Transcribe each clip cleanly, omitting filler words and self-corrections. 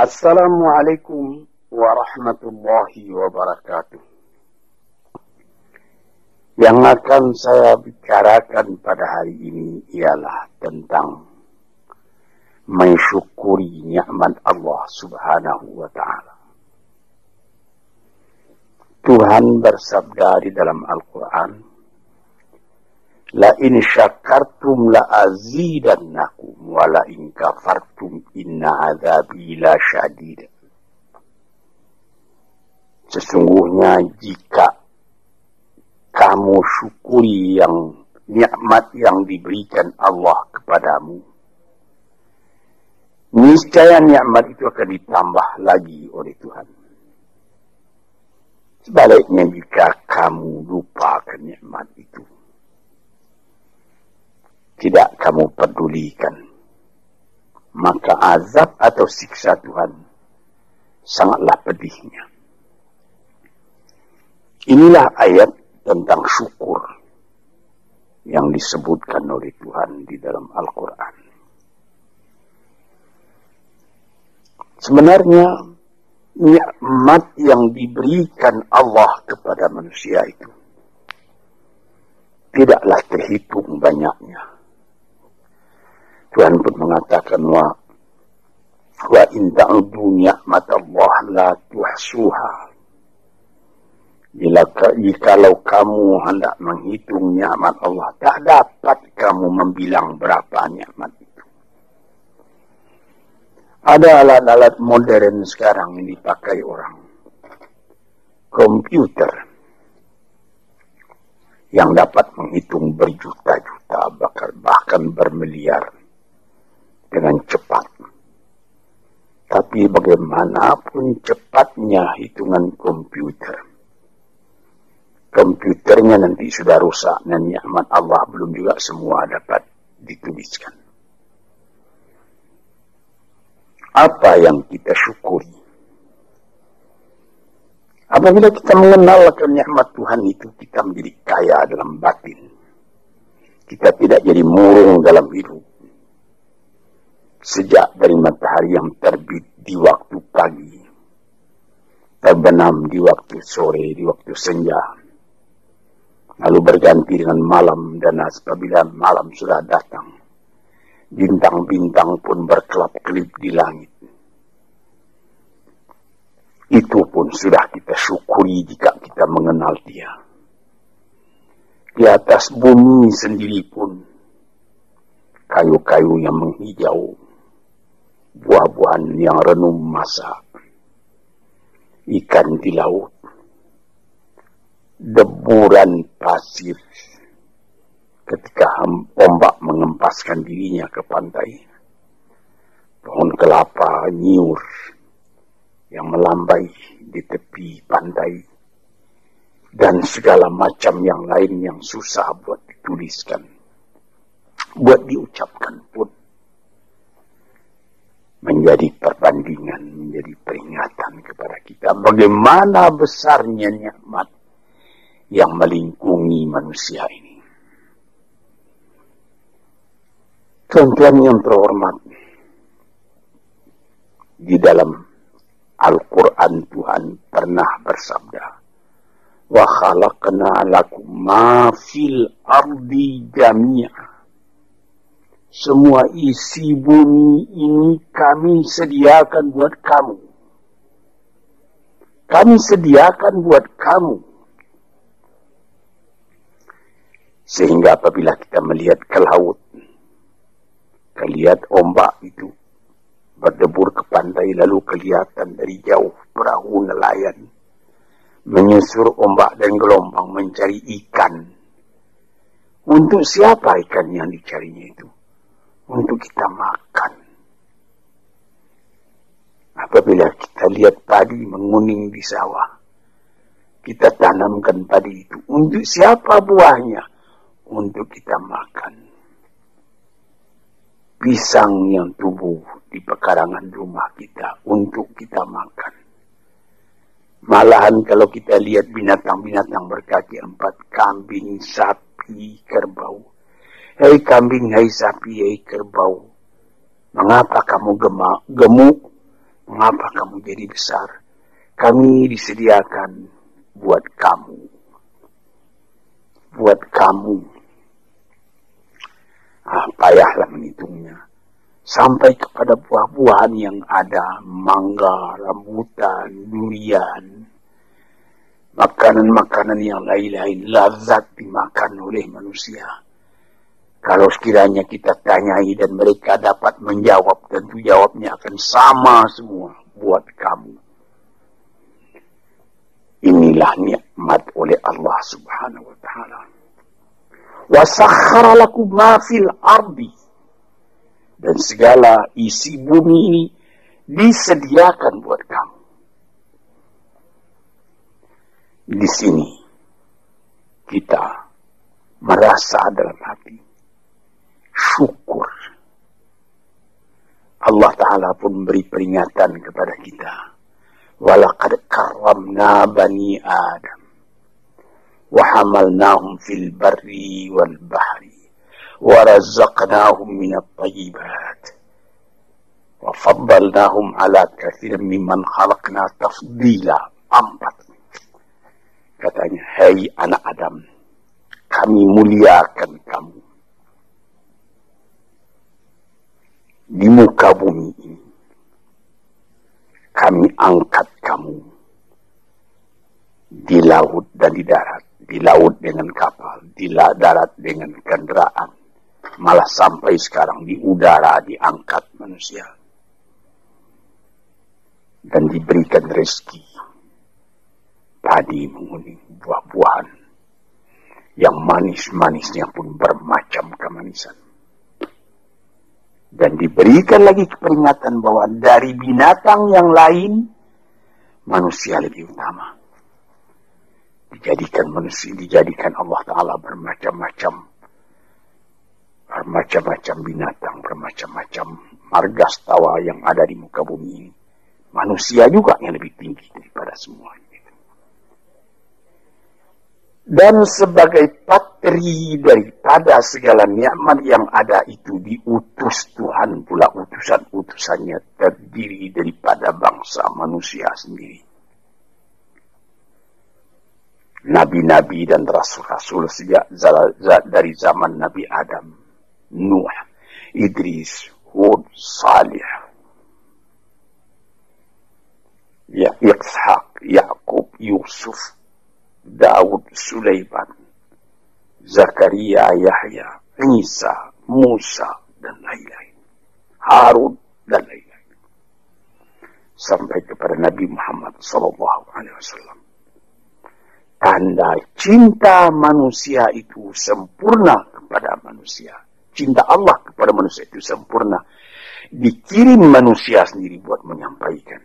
Assalamualaikum warahmatullahi wabarakatuh. Yang akan saya bicarakan pada hari ini ialah tentang mensyukuri nikmat Allah Subhanahu wa Ta'ala. Tuhan bersabda di dalam Al-Quran, la in syakartum la azidannakum wa la in kafartum inna adzabi la syadid. Sesungguhnya jika kamu syukuri yang nikmat yang diberikan Allah kepadamu, niscaya nikmat itu akan ditambah lagi oleh Tuhan. Sebaliknya jika kamu lupakan nikmat itu, tidak kamu pedulikan, maka azab atau siksa Tuhan sangatlah pedihnya. Inilah ayat tentang syukur yang disebutkan oleh Tuhan di dalam Al-Quran. Sebenarnya nikmat yang diberikan Allah kepada manusia itu tidaklah terhitung banyaknya. Tuhan pun mengatakan wa in ta'udu ni'matallah la tuhsuha. Jikalau kamu hendak menghitung nikmat Allah, tak dapat kamu membilang berapa nikmat itu. Ada alat-alat modern sekarang yang dipakai orang. Komputer yang dapat menghitung berjuta-juta, bahkan bermiliar dengan cepat. Tapi bagaimanapun cepatnya hitungan komputernya nanti sudah rusak dan nikmat Allah belum juga semua dapat dituliskan. Apa yang kita syukuri? Apabila kita mengenal nikmat Tuhan itu, kita menjadi kaya dalam batin. Kita tidak jadi murung dalam hidup. Sejak dari matahari yang terbit di waktu pagi, terbenam di waktu sore, di waktu senja, lalu berganti dengan malam, dan apabila malam sudah datang, bintang-bintang pun berkelap-kelip di langit. Itu pun sudah kita syukuri jika kita mengenal Dia. Di atas bumi sendiri pun, kayu-kayu yang menghijau, buah-buahan yang renum masak, ikan di laut, deburan pasir ketika ombak mengempaskan dirinya ke pantai, pohon kelapa nyiur yang melambai di tepi pantai, dan segala macam yang lain yang susah buat dituliskan, buat diucapkan pun, menjadi perbandingan, menjadi peringatan kepada kita bagaimana besarnya nikmat yang melingkungi manusia ini. Tuan-tuan yang terhormat, di dalam Al-Quran Tuhan pernah bersabda, wa khalaqna lakum ma fil ardi jami'a. Semua isi bumi ini kami sediakan buat kamu. Kami sediakan buat kamu. Sehingga apabila kita melihat ke laut, lihat ombak itu berdebur ke pantai, lalu kelihatan dari jauh perahu nelayan menyusur ombak dan gelombang mencari ikan. Untuk siapa ikan yang dicarinya itu? Untuk kita makan. Apabila kita lihat padi menguning di sawah, kita tanamkan padi itu. Untuk siapa buahnya? Untuk kita makan. Pisang yang tumbuh di pekarangan rumah kita untuk kita makan. Malahan kalau kita lihat binatang-binatang berkaki empat, kambing, sapi, kerbau. Hei kambing, hei sapi, hei kerbau, mengapa kamu gemuk? Mengapa kamu jadi besar? Kami disediakan buat kamu. Buat kamu. Payahlah menghitungnya. Sampai kepada buah-buahan yang ada. Mangga, rambutan, durian. Makanan-makanan yang lain-lain. Lazat dimakan oleh manusia. Kalau sekiranya kita tanyai dan mereka dapat menjawab, tentu jawabnya akan sama semua buat kamu. Inilah nikmat oleh Allah Subhanahu wa taala. Wa sakhkhara lakum ma fil ardi. Dan segala isi bumi ini disediakan buat kamu. Di sini kita merasa dalam hati syukur. Allah Ta'ala pun beri peringatan kepada kita. Walaqad karramna bani Adam. Wahamalnahum fil barri wal bahri. Warazaqnahum minat tayyibat. Wafaddalnahum ala kathir mimman khalaqna tafdila. 4. Katanya, hai anak Adam, kami muliakan kamu di muka bumi ini. Kami angkat kamu di laut dan di darat. Di laut dengan kapal, di darat dengan kendaraan. Malah sampai sekarang di udara diangkat manusia. Dan diberikan rezeki. Padi menguning, buah-buahan. Yang manis-manisnya pun bermacam kemanisan. Dan diberikan lagi peringatan bahwa dari binatang yang lain, manusia lebih utama. Dijadikan Allah Ta'ala bermacam-macam binatang, bermacam-macam margastawa yang ada di muka bumi ini. Manusia juga yang lebih tinggi daripada semuanya. Dan sebagai patri daripada segala nikmat yang ada itu diutus Tuhan pula, utusan-utusannya terdiri daripada bangsa manusia sendiri. Nabi-nabi dan rasul-rasul sejak dari zaman Nabi Adam, Nuh, Idris, Hud, Salih, Ishaq, Yaqub, Yusuf, Daud, Sulaiman, Zakaria, Yahya, Isa, Musa, dan lain-lain. Harun, dan lain-lain. Sampai kepada Nabi Muhammad SAW. Tanda cinta manusia itu sempurna kepada manusia. Cinta Allah kepada manusia itu sempurna. Dikirim manusia sendiri buat menyampaikan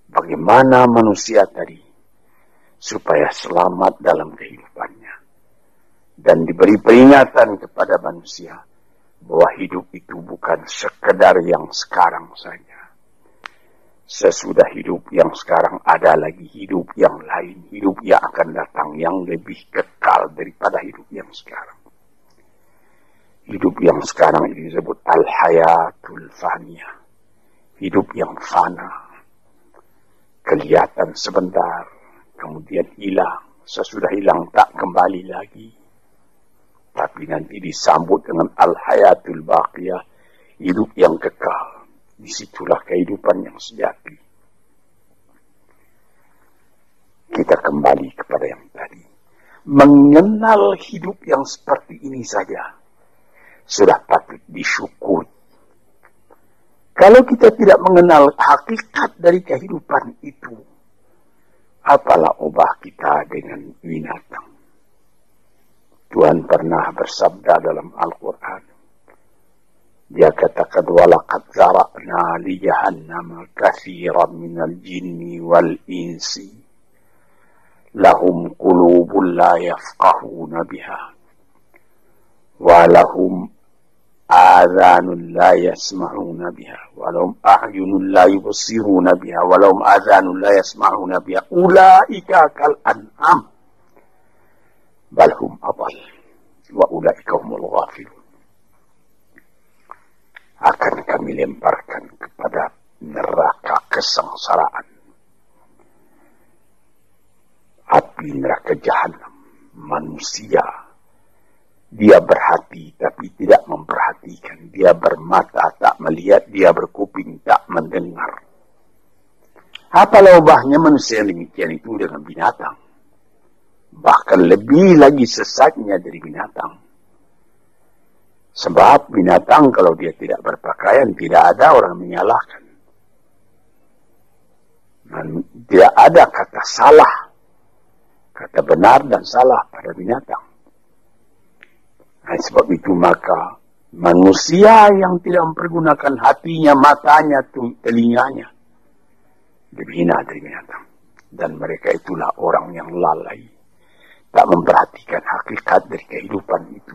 bagaimana manusia tadi supaya selamat dalam kehidupannya. Dan diberi peringatan kepada manusia bahwa hidup itu bukan sekedar yang sekarang saja. Sesudah hidup yang sekarang ada lagi hidup yang lain. Hidup yang akan datang yang lebih kekal daripada hidup yang sekarang. Hidup yang sekarang ini disebut al-hayatul faniyah. Hidup yang fana. Kelihatan sebentar. Kemudian hilang. Sesudah hilang tak kembali lagi. Tapi nanti disambut dengan al-hayatul baqiyah. Hidup yang kekal. Disitulah kehidupan yang sejati. Kita kembali kepada yang tadi. Mengenal hidup yang seperti ini saja sudah patut disyukuri. Kalau kita tidak mengenal hakikat dari kehidupan itu, apalah obah kita dengan binatang. Tuhan pernah bersabda dalam Al-Quran. Dia katakan, walaqad zara'na li jahannama katsiran minal jinni wal insi lahum qulubun la yafqahuna biha wa lahum adhanun la yasma'una biha wa lahum a'yunun la yubsiruna biha wa lahum adhanun la yasma'una biha ulaika kal an'am bal hum adall wa ulaika humul ghafilun. Akan kami lemparkan kepada neraka kesengsaraan. Api neraka jahanam, manusia, dia berhati tapi tidak memperhatikan, dia bermata tak melihat, dia berkuping tak mendengar. Apalah ubahnya manusia yang demikian itu dengan binatang? Bahkan lebih lagi sesatnya dari binatang. Sebab binatang kalau dia tidak berpakaian, tidak ada orang menyalahkan. Tidak ada kata salah, kata benar dan salah pada binatang. Nah, sebab itu maka manusia yang tidak mempergunakan hatinya, matanya, telinganya, lebih hina dari binatang. Dan mereka itulah orang yang lalai, tak memperhatikan hakikat dari kehidupan itu.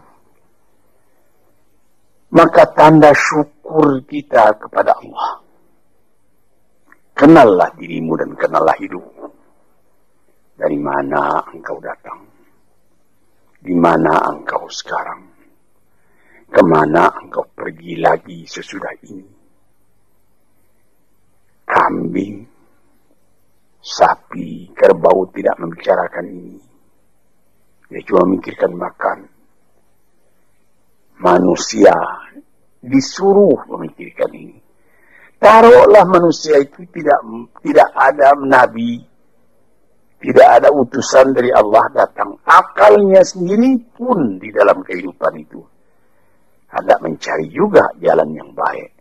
Maka tanda syukur kita kepada Allah, kenallah dirimu dan kenallah hidupmu. Dari mana engkau datang? Di mana engkau sekarang? Kemana engkau pergi lagi sesudah ini? Kambing, sapi, kerbau tidak membicarakan ini. Dia cuma memikirkan makan. Manusia disuruh memikirkan ini. Taruhlah manusia itu tidak ada nabi, tidak ada utusan dari Allah datang. Akalnya sendiri pun di dalam kehidupan itu hendak mencari juga jalan yang baik,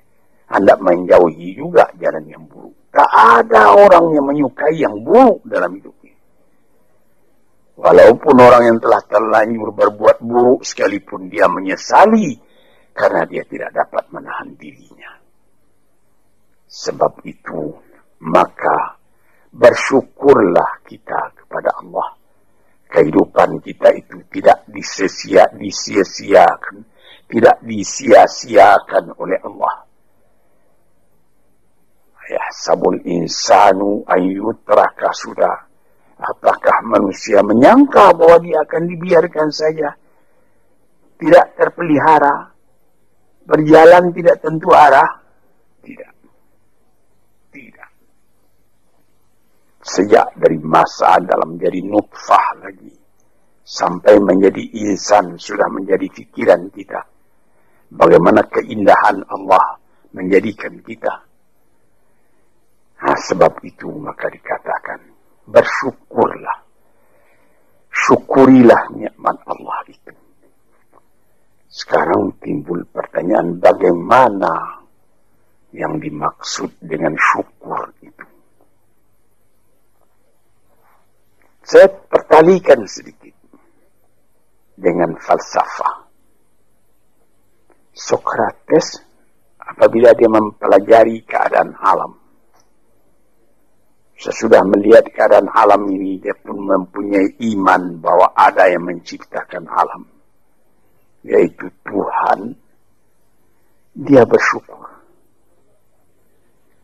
hendak menjauhi juga jalan yang buruk. Tak ada orang yang menyukai yang buruk dalam hidupnya. Walaupun orang yang telah terlanjur berbuat buruk sekalipun, dia menyesali karena dia tidak dapat menahan dirinya. Sebab itu, maka bersyukurlah kita kepada Allah. Kehidupan kita itu tidak disia-siakan, tidak disia-siakan oleh Allah. Ya, sabul insanu ayyutraka sudah. Apakah manusia menyangka bahwa dia akan dibiarkan saja, tidak terpelihara, berjalan tidak tentu arah? Tidak. Tidak. Sejak dari masa dalam menjadi nutfah lagi, sampai menjadi insan sudah menjadi pikiran kita. Bagaimana keindahan Allah menjadikan kita. Nah, sebab itu maka dikatakan, bersyukurlah. Syukurilah nikmat Allah itu. Sekarang timbul pertanyaan, bagaimana yang dimaksud dengan syukur itu? Saya pertalikan sedikit dengan falsafah. Sokrates apabila dia mempelajari keadaan alam, sesudah melihat keadaan alam ini, dia pun mempunyai iman bahwa ada yang menciptakan alam, yaitu Tuhan. Dia bersyukur.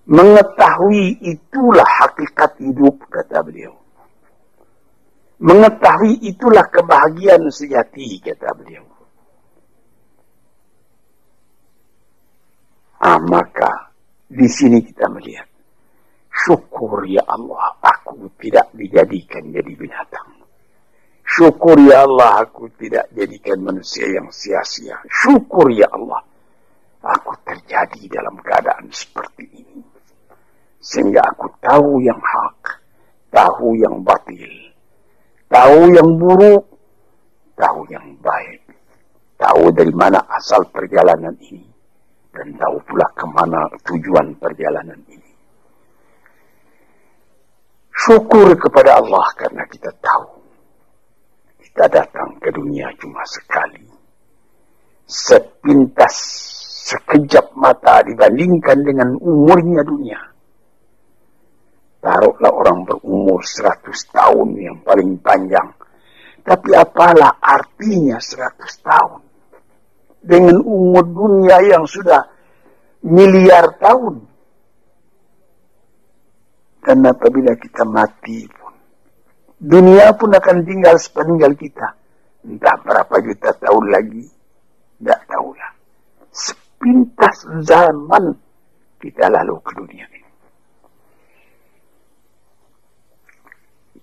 Mengetahui itulah hakikat hidup, kata beliau. Mengetahui itulah kebahagiaan sejati, kata beliau. Maka di sini kita melihat, syukur ya Allah, aku tidak dijadikan jadi binatang. Syukur ya Allah, aku tidak jadikan manusia yang sia-sia. Syukur ya Allah, aku terjadi dalam keadaan seperti ini. Sehingga aku tahu yang hak, tahu yang batil, tahu yang buruk, tahu yang baik. Tahu dari mana asal perjalanan ini, dan tahu pula kemana tujuan perjalanan ini. Syukur kepada Allah karena kita tahu kita datang ke dunia cuma sekali. Sepintas, sekejap mata dibandingkan dengan umurnya dunia. Taruhlah orang berumur 100 tahun yang paling panjang. Tapi apalah artinya 100 tahun dengan umur dunia yang sudah miliar tahun. Dan apabila kita mati pun, dunia pun akan tinggal sepeninggal kita. Entah berapa juta tahun lagi, tidak tahulah. Sepintas zaman kita lalu ke dunia ini.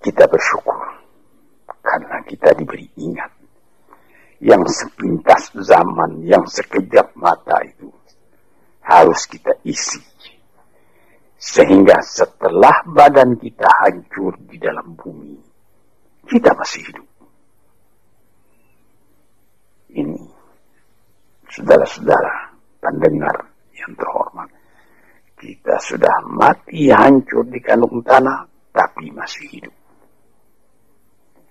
kita bersyukur karena kita diberi ingat. Yang sepintas zaman, yang sekejap mata itu harus kita isi. Sehingga setelah badan kita hancur di dalam bumi, kita masih hidup. Ini, saudara-saudara pendengar yang terhormat, kita sudah mati hancur di kandung tanah, tapi masih hidup.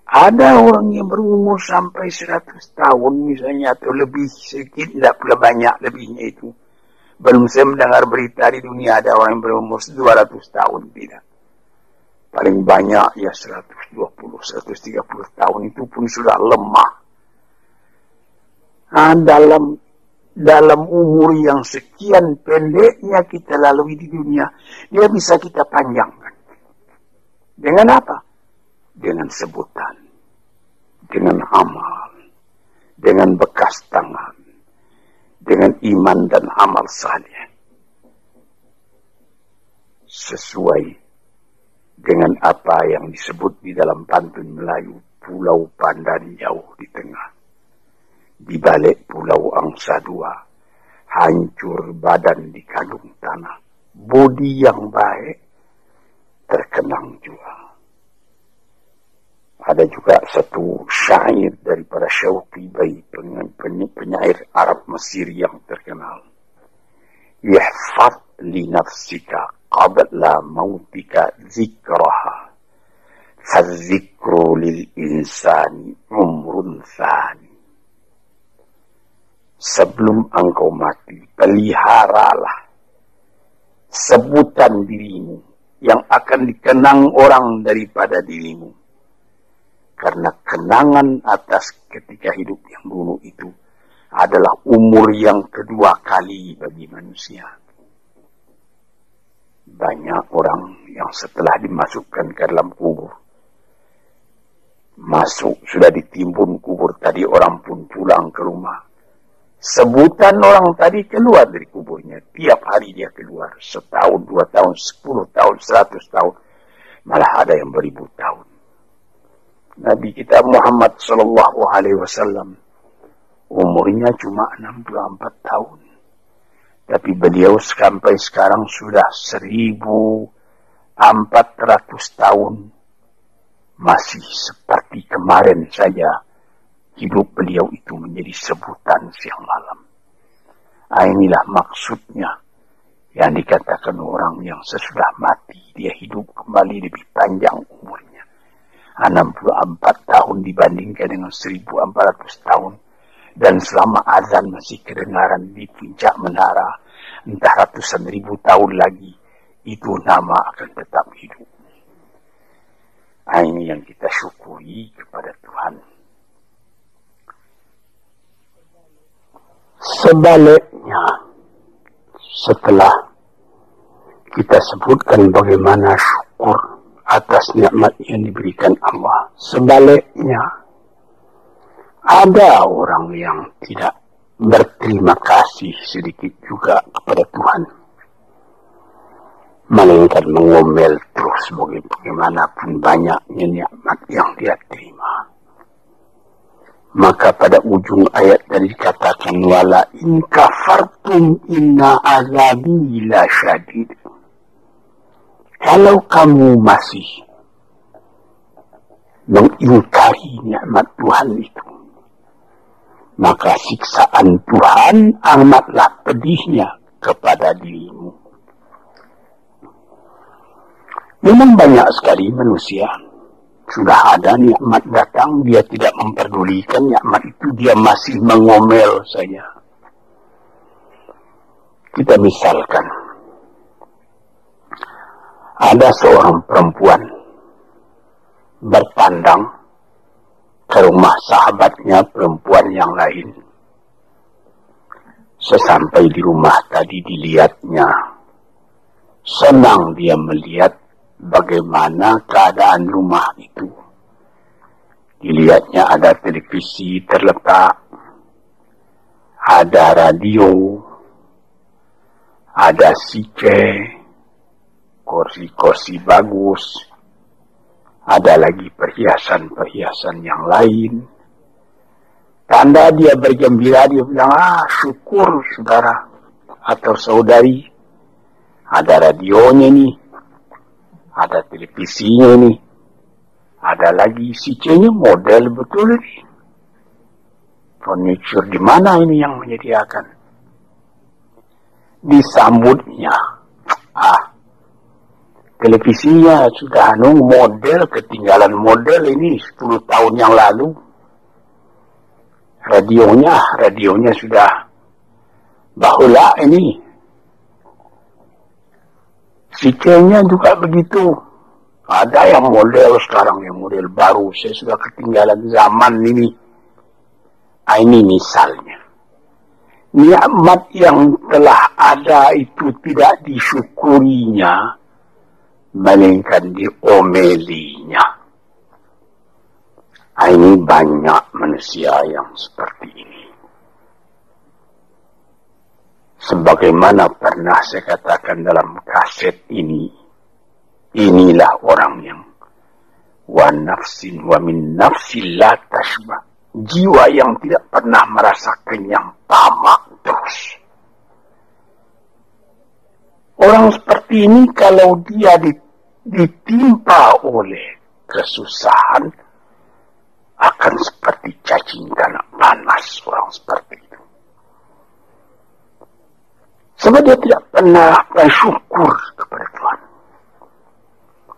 Ada orang yang berumur sampai 100 tahun misalnya, atau lebih sedikit, tidak pula banyak lebihnya itu. Belum saya mendengar berita di dunia ada orang yang berumur 200 tahun, tidak. Paling banyak ya 120, 130 tahun, itu pun sudah lemah. Nah, dalam umur yang sekian pendeknya kita lalui di dunia, dia bisa kita panjangkan. Dengan apa? Dengan sebutan, dengan amal, dengan bekas tangan, dengan iman dan amal saleh. Sesuai dengan apa yang disebut di dalam pantun Melayu, Pulau Pandan jauh di tengah. Di balik Pulau Angsa Dua, hancur badan di kandung tanah. Budi yang baik terkenang juga. Ada juga satu syair daripada Syauqi Bai, penyair Arab Mesir yang terkenal. Ihfad li nafsika qabla mautika zikraha, fadzikru lil insani umrun thani. Sebelum engkau mati, peliharalah sebutan dirimu yang akan dikenang orang daripada dirimu. Karena kenangan atas ketika hidup yang dulu itu adalah umur yang kedua kali bagi manusia. Banyak orang yang setelah dimasukkan ke dalam kubur, masuk sudah ditimbun kubur tadi, orang pun pulang ke rumah. Sebutan orang tadi keluar dari kuburnya. Tiap hari dia keluar. 1 tahun, 2 tahun, 10 tahun, 100 tahun. Malah ada yang beribu tahun. Nabi kita Muhammad sallallahu alaihi wasallam umurnya cuma 64 tahun. Tapi beliau sampai sekarang sudah 1400 tahun. Masih seperti kemarin saja hidup beliau itu menjadi sebutan siang malam. Inilah maksudnya yang dikatakan orang yang sesudah mati dia hidup kembali lebih panjang umurnya. 64 tahun dibandingkan dengan 1400 tahun. Dan selama azan masih kedengaran di puncak menara, entah ratusan ribu tahun lagi, itu nama akan tetap hidup. Ini yang kita syukuri kepada Tuhan. Sebaliknya, setelah kita sebutkan bagaimana syukur atas nikmat yang diberikan Allah, sebaliknya ada orang yang tidak berterima kasih sedikit juga kepada Tuhan, melainkan mengomel terus bagaimanapun banyaknya nikmat yang dia terima. Maka pada ujung ayat tadi dikatakan, wala in kafartum inna azabi la syadid. Kalau kamu masih mengingkari nikmat Tuhan itu, maka siksaan Tuhan amatlah pedihnya kepada dirimu. Memang banyak sekali manusia sudah ada nikmat datang, dia tidak memperdulikan nikmat itu, dia masih mengomel saja. Kita misalkan, ada seorang perempuan bertandang ke rumah sahabatnya perempuan yang lain. Sesampai di rumah tadi dilihatnya, senang dia melihat bagaimana keadaan rumah itu. Dilihatnya ada televisi terletak, ada radio, ada CC, kursi-kursi bagus, Ada lagi perhiasan-perhiasan yang lain. Tanda dia bergembira, dia bilang, syukur saudara atau saudari. Ada radionya nih. Ada televisinya nih. Ada lagi C-nya model betul nih. Furniture di mana ini yang menyediakan? Disambutnya. Televisinya sudah model, ketinggalan model ini 10 tahun yang lalu. Radionya sudah bahula ini. C-nya juga begitu. Ada yang model sekarang, yang model baru. Saya sudah ketinggalan zaman ini. Ini misalnya. Nikmat yang telah ada itu tidak disyukurinya, melainkan diomelinya. Ini banyak manusia yang seperti ini. Sebagaimana pernah saya katakan dalam kaset ini, inilah orang yang wa nafsin wa min nafsin la tashba. Jiwa yang tidak pernah merasa kenyang, tamak terus. Orang seperti ini kalau dia ditimpa oleh kesusahan, akan seperti cacing tanah panas orang seperti itu. Sebab dia tidak pernah bersyukur kepada Tuhan.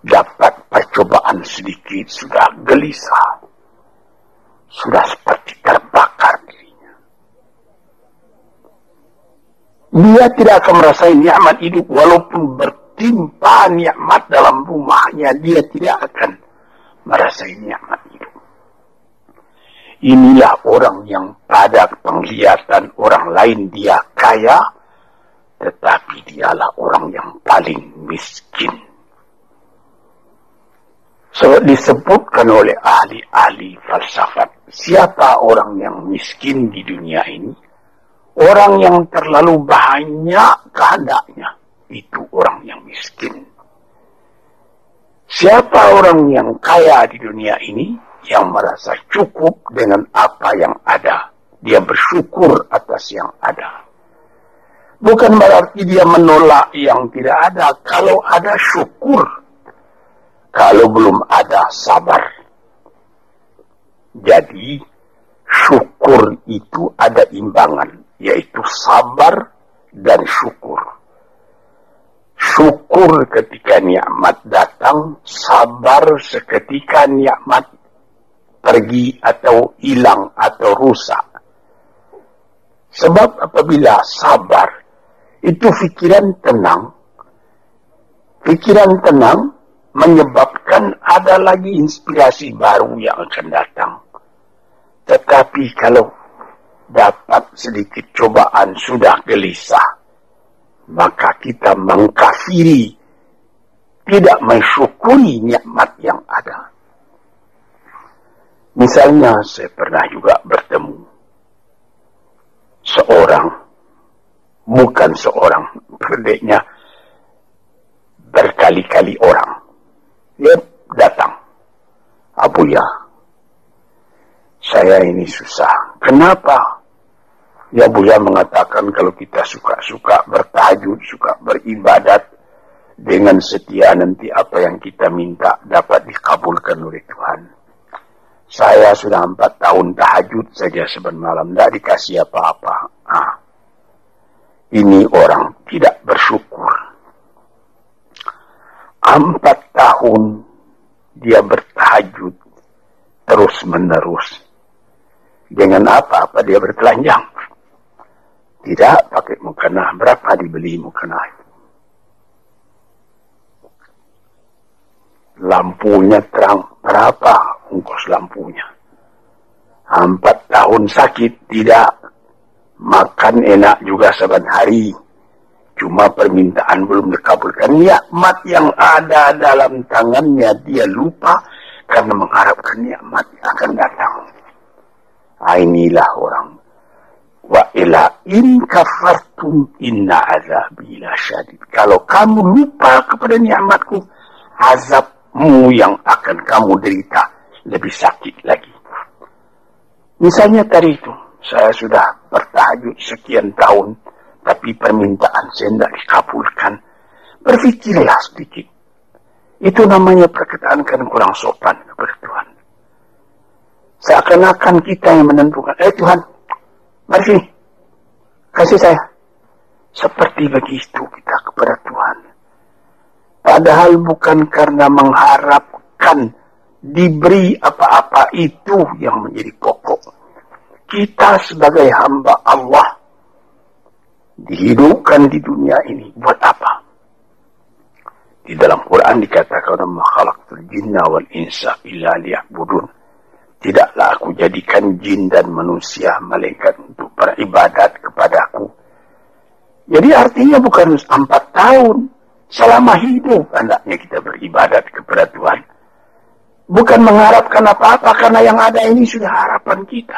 Dapat percobaan sedikit, sudah gelisah. Sudah seperti terbakar dirinya. Dia tidak akan merasakan nikmat hidup walaupun bertimpa nikmat dalam rumahnya, dia tidak akan merasakan nikmat hidup. Inilah orang yang pada penglihatan orang lain dia kaya, tetapi dialah orang yang paling miskin. So, disebutkan oleh ahli-ahli falsafat, siapa orang yang miskin di dunia ini? Orang yang terlalu banyak kehendaknya, itu orang yang miskin. Siapa orang yang kaya di dunia ini? Yang merasa cukup dengan apa yang ada. Dia bersyukur atas yang ada. Bukan berarti dia menolak yang tidak ada. Kalau ada, syukur. Kalau belum ada, sabar. Jadi, syukur itu ada imbangan, yaitu sabar dan syukur. Syukur ketika nikmat datang, sabar seketika nikmat pergi atau hilang atau rusak. Sebab apabila sabar, itu pikiran tenang. Pikiran tenang menyebabkan ada lagi inspirasi baru yang akan datang. Tetapi kalau dapat sedikit cobaan sudah gelisah, maka kita mengkafiri, tidak mensyukuri nikmat yang ada. Misalnya saya pernah juga bertemu bukan seorang, berdeknya berkali-kali orang. Dia datang, Abuya, saya ini susah. Kenapa? Ya Buya mengatakan kalau kita suka bertahajud, suka beribadat dengan setia, nanti apa yang kita minta dapat dikabulkan oleh Tuhan. Saya sudah 4 tahun tahajud saja sebentar malam, tidak dikasih apa-apa. Ini orang tidak bersyukur. 4 tahun dia bertahajud terus menerus. Dengan apa-apa dia bertelanjang. Tidak pakai mukena. Berapa dibeli mukena itu? Lampunya terang. Berapa ongkos lampunya? 4 tahun sakit. Tidak. Makan enak juga saban hari. Cuma permintaan belum dikabulkan. Nikmat yang ada dalam tangannya dia lupa karena mengharapkan nikmat yang akan datang. Inilah orang. Wa ila in kafartum inna azabi lasyadid. Kalau kamu lupa kepada nikmatku, azab umatmu yang akan kamu derita lebih sakit lagi. Misalnya tadi itu, saya sudah bertahajud sekian tahun, tapi permintaan saya tidak dikabulkan. Berpikirlah sedikit. Itu namanya perkataan kan kurang sopan kepada Tuhan. Seakan-akan kita yang menentukan, Tuhan, mari sini, kasih saya. Seperti begitu kita kepada Tuhan. Padahal bukan karena mengharapkan diberi apa-apa itu yang menjadi pokok. Kita sebagai hamba Allah dihidupkan di dunia ini buat apa? Di dalam Quran dikatakan, "Ma khalaqtul jinna wal insa illa liya'budun." Tidaklah aku jadikan jin dan manusia malaikat untuk beribadat kepadaku. Jadi artinya bukan 4 tahun. Selama hidup hendaknya kita beribadat kepada Tuhan. Bukan mengharapkan apa-apa, karena yang ada ini sudah harapan kita.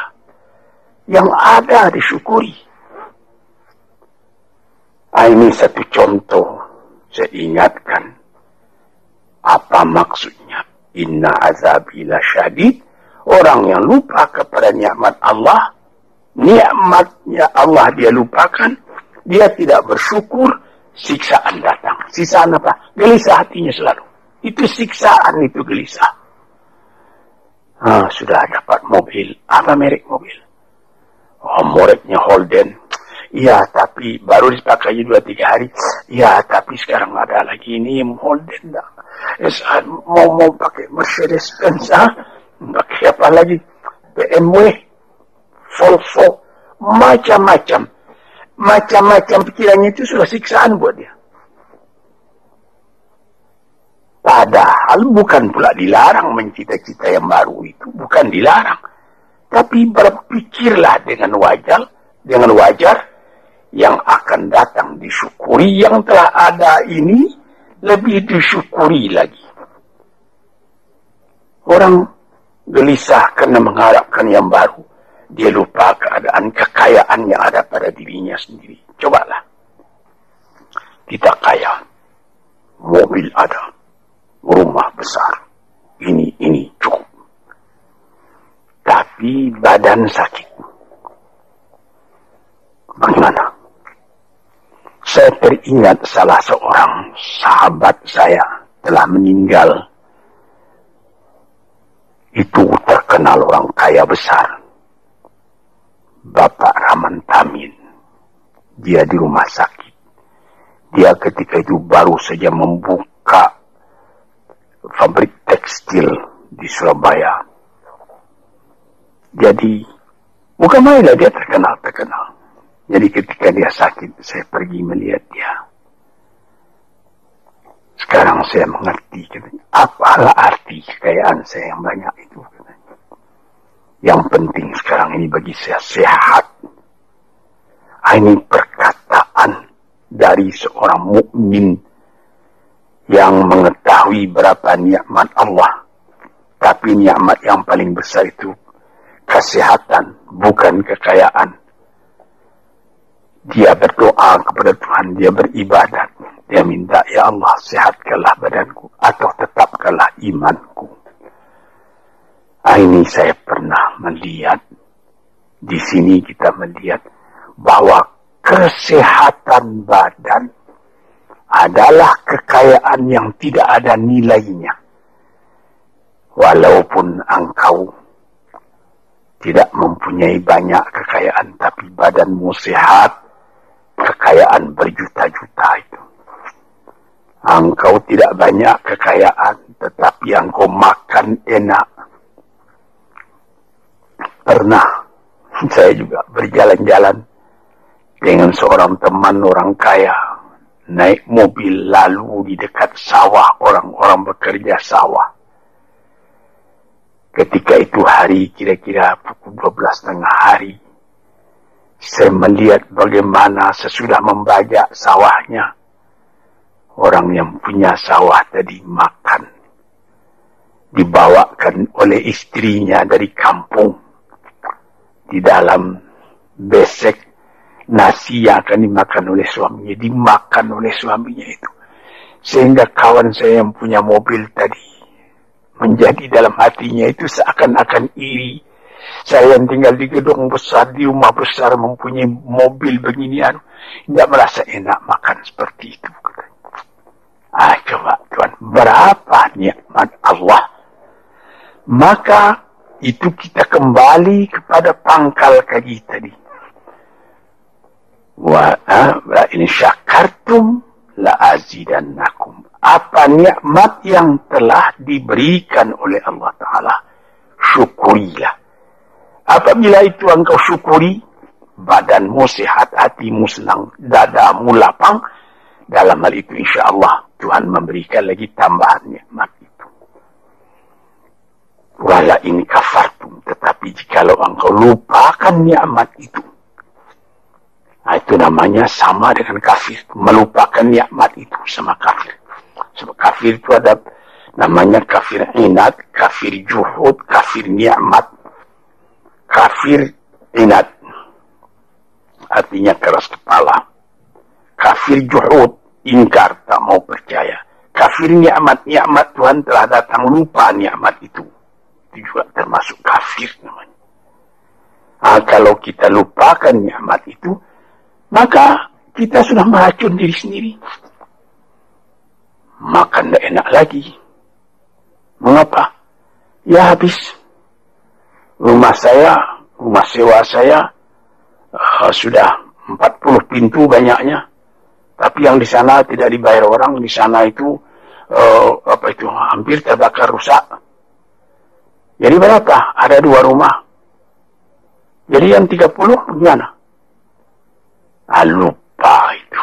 Yang ada disyukuri. Ini satu contoh. Saya ingatkan. Apa maksudnya? Inna azabi lasyadid. Orang yang lupa kepada nikmat Allah. Nikmatnya Allah dia lupakan. Dia tidak bersyukur. Siksaan datang. Siksaan apa? Gelisah hatinya selalu. Itu siksaan, itu gelisah. Sudah dapat mobil. Apa merek mobil? Mereknya Holden. Iya, tapi baru dipakai 2-3 hari. Iya, tapi sekarang ada lagi ini Holden. Mau pakai Mercedes-Benz. Pakai apa lagi? BMW. Volvo. Macam-macam. Macam-macam pikirannya itu sudah siksaan buat dia. Padahal bukan pula dilarang mencita-cita yang baru itu. Bukan dilarang. Tapi berpikirlah dengan wajar yang akan datang disyukuri. Yang telah ada ini lebih disyukuri lagi. Orang gelisah karena mengharapkan yang baru. Dia lupa keadaan kekayaan yang ada pada dirinya sendiri. Cobalah. Kita kaya. Mobil ada. Rumah besar. Ini cukup. Tapi badan sakit. Bagaimana? Saya teringat salah seorang sahabat saya telah meninggal. Itu terkenal orang kaya besar. Bapak Rahman Tamin. Dia di rumah sakit. Dia ketika itu baru saja membuka pabrik tekstil di Surabaya. Jadi, bukan main lah, dia terkenal. Jadi ketika dia sakit, saya pergi melihat dia. Sekarang saya mengerti, katanya, apalah arti kekayaan saya yang banyak itu. Katanya. Yang penting sekarang ini bagi saya sehat. Ini perkataan dari seorang mukmin yang mengetahui berapa nikmat Allah. Tapi nikmat yang paling besar itu kesehatan, bukan kekayaan. Dia berdoa kepada Tuhan, dia beribadat. Dia minta, ya Allah, sehatkanlah badanku atau tetapkanlah imanku. Ini saya pernah melihat. Di sini kita melihat bahwa kesehatan badan adalah kekayaan yang tidak ada nilainya. Walaupun engkau tidak mempunyai banyak kekayaan, tapi badanmu sehat, kekayaan berjuta-juta itu. Engkau tidak banyak kekayaan, tetapi engkau makan enak. Pernah saya juga berjalan-jalan dengan seorang teman orang kaya, naik mobil lalu di dekat sawah, orang-orang bekerja sawah. Ketika itu hari kira-kira pukul 12:30 hari, saya melihat bagaimana sesudah membajak sawahnya, orang yang punya sawah tadi makan, dibawakan oleh istrinya dari kampung. Di dalam besek nasi yang akan dimakan oleh suaminya, dimakan oleh suaminya itu. Sehingga kawan saya yang punya mobil tadi menjadi dalam hatinya itu seakan-akan iri. Saya yang tinggal di gedung besar, di rumah besar, mempunyai mobil beginian, tidak merasa enak makan seperti itu. Coba Tuhan, berapa nikmat Allah. Maka itu kita kembali kepada pangkal kaji tadi. Wa in syakartum la azidannakum. Apa nikmat yang telah diberikan oleh Allah Ta'ala, syukurilah. Apabila itu engkau syukuri, badanmu sehat, hatimu senang, dadamu lapang, dalam hal itu insya Allah Tuhan memberikan lagi tambahan nikmat itu. Wala in kafartum, tetapi jikalau engkau lupakan nikmat itu, itu namanya sama dengan kafir. Melupakan nikmat itu sama kafir. Sebab kafir itu ada namanya kafir inat, kafir juhud, kafir nikmat, kafir inat. Artinya keras kepala. Kafir juhud, ingkar, tak mau percaya. Kafir nikmat, nikmat Tuhan telah datang, lupa nikmat itu. Itu juga termasuk kafir namanya. Kalau kita lupakan nikmat itu, maka kita sudah meracun diri sendiri. Makan tidak enak lagi. Mengapa? Ya habis. Rumah sewa saya sudah 40 pintu banyaknya. Tapi yang di sana tidak dibayar orang. Di sana itu hampir terbakar rusak. Jadi berapa? Ada 2 rumah. Jadi yang 30 gimana? Lupa itu.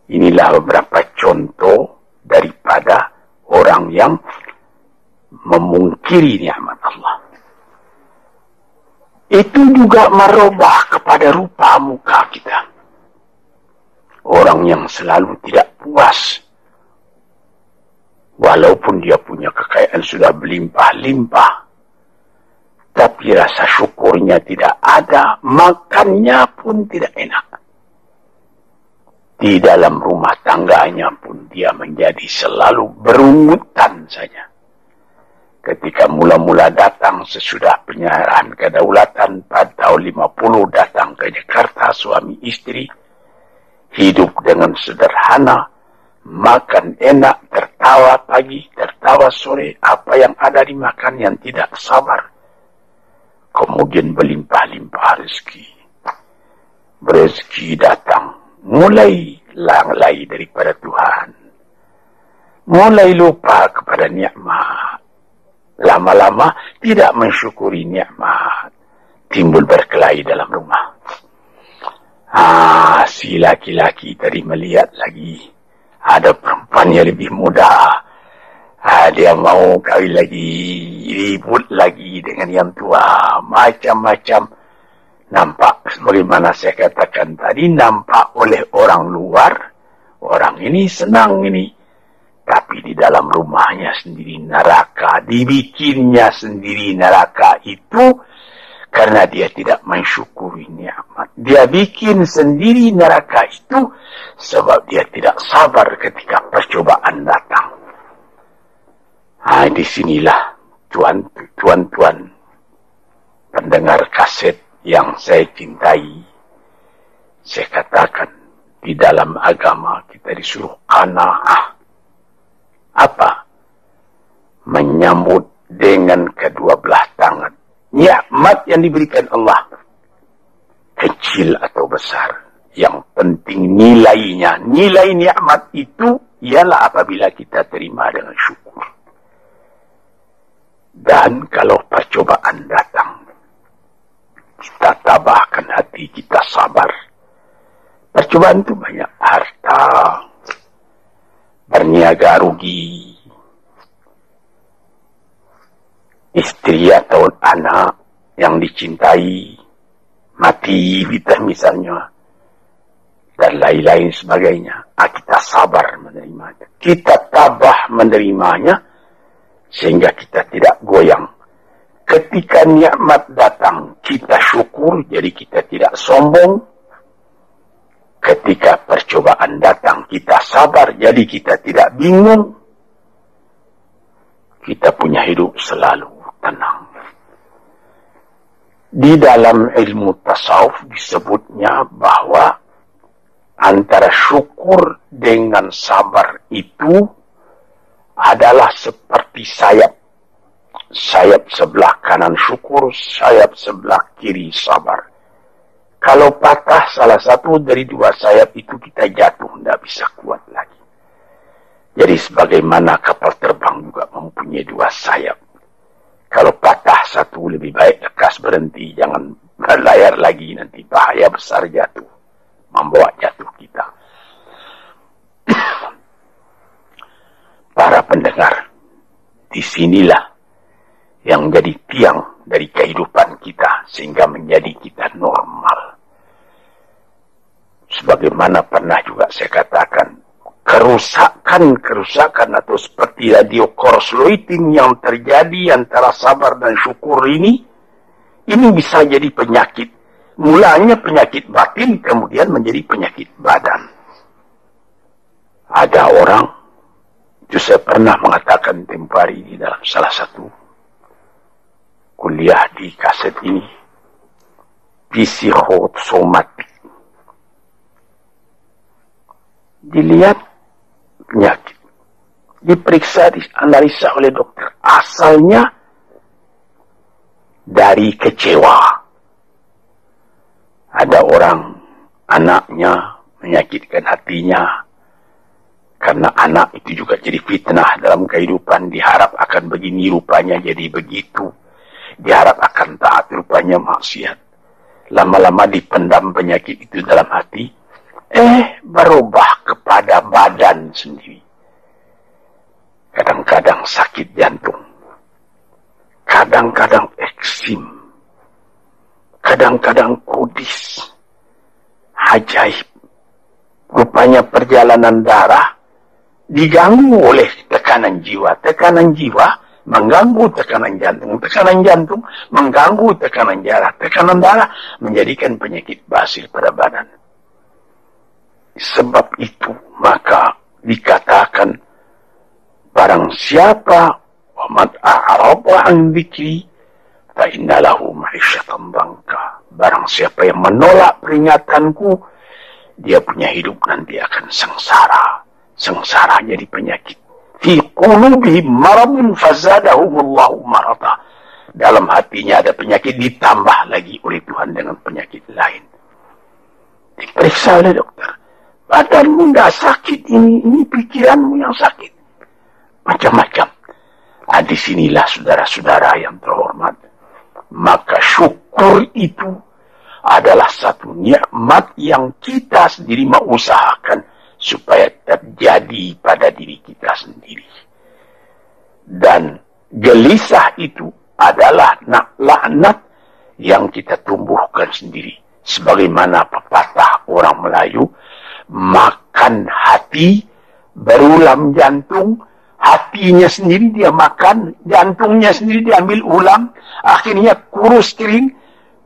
Inilah beberapa contoh daripada orang yang memungkiri nikmat Allah. Itu juga merubah kepada rupa muka kita. Orang yang selalu tidak puas, walaupun dia punya kekayaan sudah berlimpah-limpah, tapi rasa syukurnya tidak ada, makannya pun tidak enak. Di dalam rumah tangganya pun dia menjadi selalu berungutan saja. Ketika mula-mula datang sesudah penyerahan kedaulatan pada tahun 50 datang ke Jakarta, suami istri hidup dengan sederhana, makan enak, tertawa pagi, tertawa sore, apa yang ada dimakan yang tidak sabar. Kemudian berlimpah-limpah rezeki. Rezeki datang, mulai lalai daripada Tuhan. Mulai lupa kepada nikmat. Lama-lama tidak mensyukuri nikmat. Timbul berkelahi dalam rumah. Si laki-laki tadi melihat lagi. Ada perempuan yang lebih muda. Dia mau kawin lagi, ribut lagi dengan yang tua, macam-macam. Nampak, sebagaimana saya katakan tadi, nampak oleh orang luar, orang ini senang ini. Tapi di dalam rumahnya sendiri neraka, dibikinnya sendiri neraka itu, karena dia tidak mensyukuri nikmat. Dia bikin sendiri neraka itu, sebab dia tidak sabar ketika percobaan datang. Disinilah tuan-tuan pendengar kaset yang saya cintai. Saya katakan, di dalam agama kita disuruh qanaah. Apa? Menyambut dengan kedua belah tangan. Nikmat yang diberikan Allah. Kecil atau besar. Yang penting nilainya. Nilai nikmat itu ialah apabila kita terima dengan syukur. Dan kalau percobaan datang, kita tabahkan hati, kita sabar. Percobaan itu banyak. Harta, berniaga rugi, istri atau anak yang dicintai, mati misalnya, dan lain-lain sebagainya. Kita sabar menerimanya. Kita tabah menerimanya, sehingga kita tidak goyang. Ketika nikmat datang, kita syukur, jadi kita tidak sombong. Ketika percobaan datang, kita sabar, jadi kita tidak bingung. kita punya hidup selalu tenang. Di dalam ilmu tasawuf disebutnya bahwa antara syukur dengan sabar itu adalah seperti sayap. Sayap sebelah kanan syukur, sayap sebelah kiri sabar. Kalau patah salah satu dari dua sayap itu, kita jatuh, tidak bisa kuat lagi. Jadi sebagaimana kapal terbang juga mempunyai dua sayap. Kalau patah satu, lebih baik lekas berhenti, jangan berlayar lagi, nanti bahaya besar jatuh, membawa jatuh kita. Para pendengar, disinilah yang menjadi tiang dari kehidupan kita, sehingga menjadi kita normal. Sebagaimana pernah juga saya katakan, kerusakan atau seperti radio korsloitin yang terjadi antara sabar dan syukur ini bisa jadi penyakit. Mulanya penyakit batin, kemudian menjadi penyakit badan. Ada orang, itu saya pernah mengatakan tempoh hari di dalam salah satu kuliah di kaset ini, psikosomatik. Dilihat penyakit, diperiksa, dianalisa oleh dokter. Asalnya dari kecewa. Ada orang, anaknya menyakitkan hatinya, karena anak itu juga jadi fitnah dalam kehidupan. Diharap akan begini, rupanya jadi begitu. Diharap akan taat, rupanya maksiat. Lama-lama dipendam penyakit itu dalam hati, berubah kepada badan sendiri. Kadang-kadang sakit jantung, kadang-kadang eksim, kadang-kadang kudis. Ajaib. Rupanya perjalanan darah diganggu oleh tekanan jiwa. Tekanan jiwa mengganggu tekanan jantung. Tekanan jantung mengganggu tekanan darah. Tekanan darah menjadikan penyakit basil pada badan. Sebab itu maka dikatakan, barang siapa man a'rada an dzikri fa inna lahu ma'isyatan dhanka. Barang siapa yang menolak peringatanku, dia punya hidup nanti akan sengsara. Sengsara jadi penyakit. Fi qulubihim maradun fazadahumullahu marada. Dalam hatinya ada penyakit, ditambah lagi oleh Tuhan dengan penyakit lain. Diperiksa oleh dokter. Badanmu tidak sakit, ini pikiranmu yang sakit. Macam-macam. Nah, disinilah saudara-saudara yang terhormat. Maka syukur itu adalah satu nikmat yang kita sendiri mengusahakan supaya terjadi pada diri kita sendiri. Dan gelisah itu adalah laknat yang kita tumbuhkan sendiri. Sebagaimana pepatah orang Melayu, makan hati, berulam jantung. Hatinya sendiri dia makan, jantungnya sendiri diambil ulam, akhirnya kurus kering,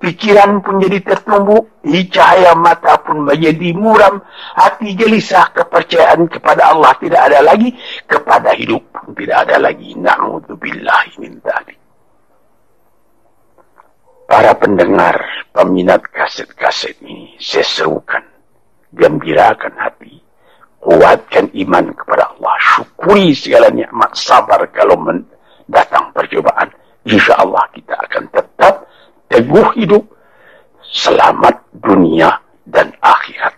pikiran pun jadi tertumbuh, cahaya mata pun menjadi muram, hati gelisah, kepercayaan kepada Allah tidak ada lagi, kepada hidup pun tidak ada lagi. Na'udzubillahi min dzalik. Para pendengar, peminat kaset-kaset ini, saya serukan, gembirakan hati, kuatkan iman kepada Allah, syukuri segala nikmat, sabar kalau datang percobaan. Insya Allah kita akan tetap teguh hidup, selamat dunia dan akhirat.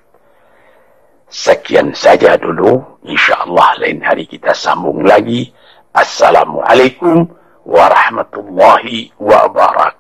Sekian saja dulu, insya Allah lain hari kita sambung lagi. Assalamualaikum warahmatullahi wabarakatuh.